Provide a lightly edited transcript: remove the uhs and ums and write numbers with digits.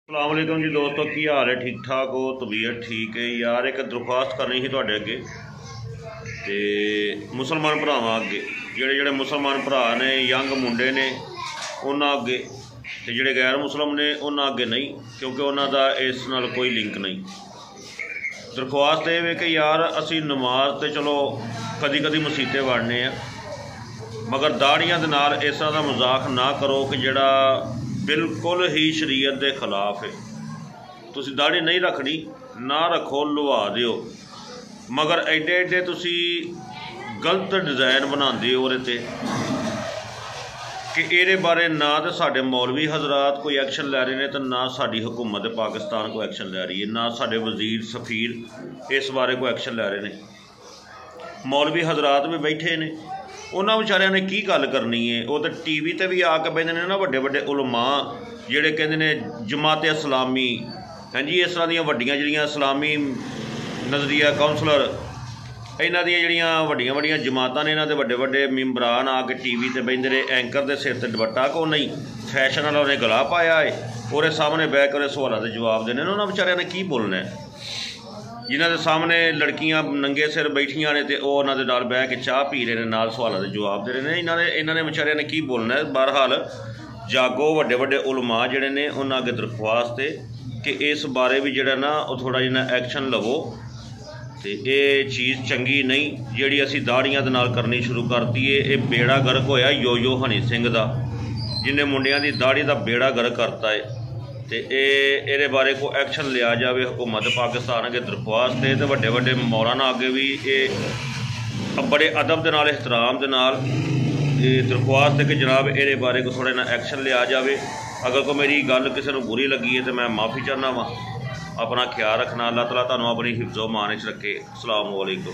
अस्सलाम वालेकुम जी दोस्तों, की हाल है? ठीक ठाक हो? तबीयत ठीक है यार? एक दरख्वास्त करनी थी तुहाडे अगे ते मुसलमान भरावां अगे, जेड़े जेड़े मुसलमान भरा ने, यंग मुंडे ने, उन्हां अगे ते जेड़े गैर मुसलम ने उन्हां अगे नहीं, क्योंकि उन्हां दा इस नाल कोई लिंक नहीं। दरख्वास्त ये वे कि यार असी नमाज तो चलो कदी कदी मसीते वड़ने आ, मगर दाड़ियां दे नाल इस तरह का मजाक ना करो कि जिहड़ा बिल्कुल ही शरीयत के खिलाफ है। तुसी दाढ़ी नहीं रखनी, ना रखो, लुवा दिओ, मगर एडे एडे तुसी गलत डिज़ाइन बनाते हो उहदे कि ये बारे ना तो साडे मौलवी हजरात कोई एक्शन लै रहे हैं, तो ना साडी हुकूमत पाकिस्तान कोई एक्शन लै रही है, ना साडे वजीर सफीर इस बारे कोई एक्शन लै रहे हैं। मौलवी हजरात भी बैठे ने, उन्होंने बेचारिਆਂ ने की गल करनी है। वो तो टीवी ते भी आके बहते हैं ना, वड्डे वड्डे उलमा जिहड़े कहंदे ने जमात इस्लामी, हाँ जी, इस तरह दी वड्डियां जिहड़ियां इस्लामी नज़रिया काउंसलर, इन्हां दी जिहड़ियां वड्डियां वड्डियां जमातां ने, इन्हां दे वड्डे वड्डे मैंबरान आके टीवी ते बहिंदे ने, एंकर दे सिर ते दुपट्टा को नहीं फैशन वाला उन्हें गला पाया है, और सामने बह कर सवालों के जवाब देने। उन्होंने बेचारिਆਂ ने की बोलना है? जिन्हों के सामने लड़कियां नंगे सिर बैठिया ने, तो उन्होंने दे नाल बह के चाह पी रहे हैं, नाल सवालों के जवाब दे रहे हैं। इन्होंने बेचारिਆਂ ने की बोलना है? बहरहाल जागो, वड्डे वड्डे उलमा जिहड़े ने उन्होंने अगे दरख्वास्त है कि इस बारे भी जिहड़ा ना वो थोड़ा जिहा एक्शन लवो, तो ये चीज़ चंगी नहीं जिहड़ी असी दाड़ियां दे नाल करनी शुरू करती है। ये बेड़ा गर्क होया यो हनी सिंह दा, जिन्हें मुंडियां दी दाड़ी दा बेड़ा गर्क करता है, तो ये बारे को एक्शन लिया जाए। हुकूमत पाकिस्तान अगे दरख्वास्त है, तो वड्डे वड्डे मौलाना अगे भी ये बड़े अदब के नाल, एहतराम के नाल दरख्वास्त है कि जनाब ये बारे को थोड़ा ना एक्शन लिया जाए। अगर कोई मेरी गल किसी को बुरी लगी है तो मैं माफ़ी चाहना वा। अपना ख्याल रखना, अल्लाह ताला तुहानू अपनी हिफ्ज़ो मान च रखे। अस्सलाम वालेकुम।